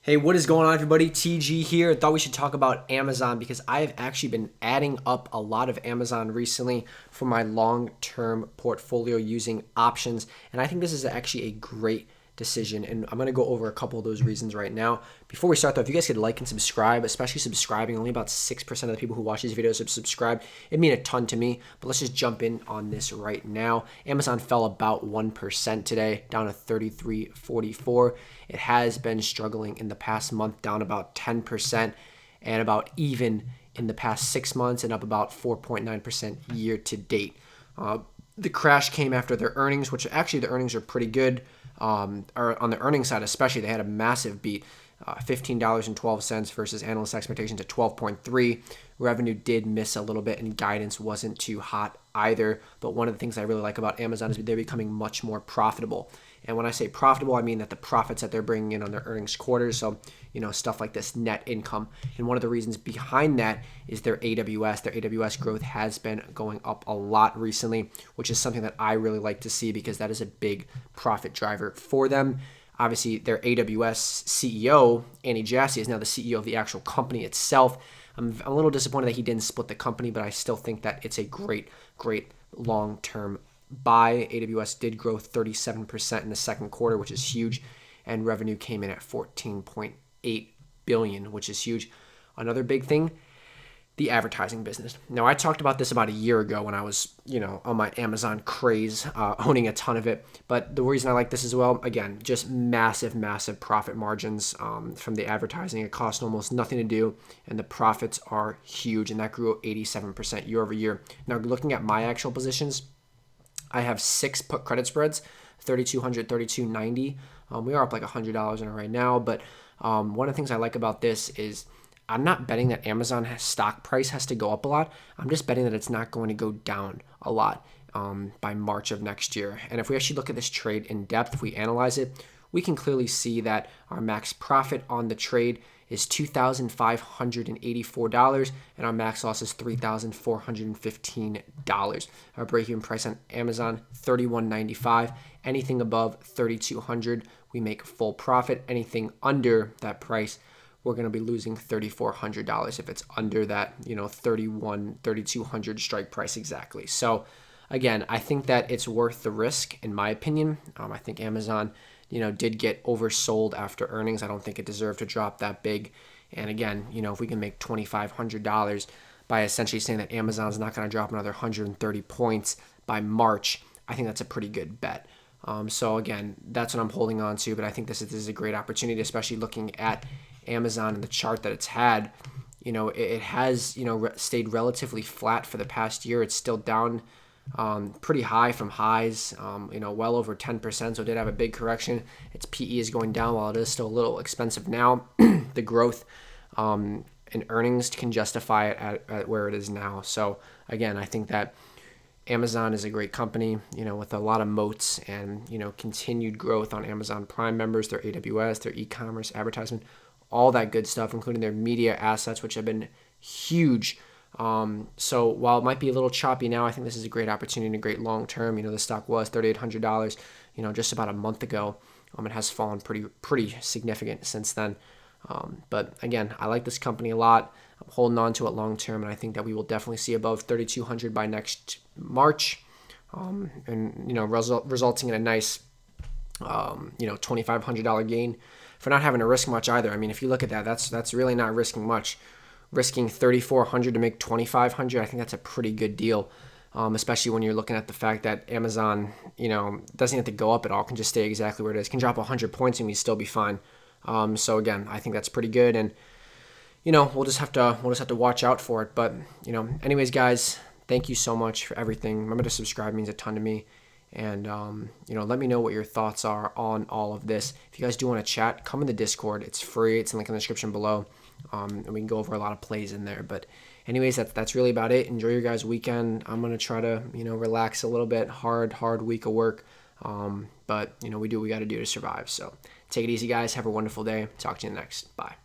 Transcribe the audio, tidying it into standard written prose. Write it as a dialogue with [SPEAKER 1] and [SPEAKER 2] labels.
[SPEAKER 1] Hey, what is going on, everybody? TG here. Thought we should talk about Amazon because I have actually been adding up a lot of Amazon recently for my long-term portfolio using options, and I think this is actually a great decision, and I'm going to go over a couple of those reasons right now. Before we start though, if you guys could like and subscribe, especially subscribing, only about 6% of the people who watch these videos have subscribed. It'd mean a ton to me, but let's just jump in on this right now. Amazon fell about 1% today, down to 33.44. It has been struggling in the past month, down about 10%, and about even in the past 6 months, and up about 4.9% year to date. The crash came after their earnings, which actually the earnings are pretty good. Or on the earnings side especially, they had a massive beat, $15.12 versus analyst expectations at 12.3. Revenue did miss a little bit, and guidance wasn't too hot either. But one of the things I really like about Amazon is they're becoming much more profitable. And when I say profitable, I mean that the profits that they're bringing in on their earnings quarters, so stuff like this net income. And one of the reasons behind that is their AWS. Their AWS growth has been going up a lot recently, which is something that I really like to see because that is a big profit driver for them. Obviously, their AWS CEO, Andy Jassy, is now the CEO of the actual company itself. I'm a little disappointed that he didn't split the company, but I still think that it's a great long-term buy. AWS did grow 37% in the second quarter, which is huge, and revenue came in at $14.8 billion, which is huge. Another big thing, the advertising business. Now, I talked about this about a year ago when I was, on my Amazon craze, owning a ton of it. But the reason I like this as well, again, just massive profit margins from the advertising. It costs almost nothing to do, and the profits are huge, and that grew 87% year over year. Now, looking at my actual positions, I have 6 put credit spreads, 3,200, 3,290. We are up like $100 in it right now, but one of the things I like about this is I'm not betting that Amazon stock price has to go up a lot. I'm just betting that it's not going to go down a lot by March of next year. And if we actually look at this trade in depth, if we analyze it, we can clearly see that our max profit on the trade is $2,584, and our max loss is $3,415. Our break-even price on Amazon, $31.95. Anything above $3,200, we make full profit. Anything under that price, we're going to be losing $3,400 if it's under that, $3,200 strike price exactly. So again, I think that it's worth the risk, in my opinion. I think Amazon did get oversold after earnings. I don't think it deserved to drop that big. And again, if we can make $2,500 by essentially saying that Amazon's not going to drop another 130 points by March, I think that's a pretty good bet. So again, that's what I'm holding on to. But I think this is a great opportunity, especially looking at Amazon and the chart that it's had. It has stayed relatively flat for the past year. It's still down pretty high from highs, well over 10%, so it did have a big correction. Its PE is going down while it is still a little expensive now. The growth in earnings can justify it at where it is now. So again, I think that Amazon is a great company, with a lot of moats and, continued growth on Amazon Prime members, their AWS, their e-commerce, advertisement, all that good stuff, including their media assets, which have been huge. So while it might be a little choppy now, I think this is a great opportunity and a great long term. The stock was $3,800, just about a month ago. It has fallen pretty significant since then. But again, I like this company a lot. I'm holding on to it long term, and I think that we will definitely see above 3,200 by next March, resulting in a nice, $2,500 gain for not having to risk much either. I mean, if you look at that, that's really not risking much. Risking $3,400 to make $2,500, I think that's a pretty good deal, especially when you're looking at the fact that Amazon, doesn't have to go up at all, can just stay exactly where it is, can drop 100 points and we still be fine. So again, I think that's pretty good, and we'll just have to watch out for it. But anyways, guys, thank you so much for everything. Remember to subscribe; it means a ton to me. And let me know what your thoughts are on all of this. If you guys do want to chat, come in the Discord. It's free. It's in the description below. And we can go over a lot of plays in there. But anyways, that's really about it. Enjoy your guys' weekend. I'm gonna try to relax a little bit. Hard week of work. But we do what we got to do to survive. So take it easy, guys. Have a wonderful day. Talk to you next. Bye.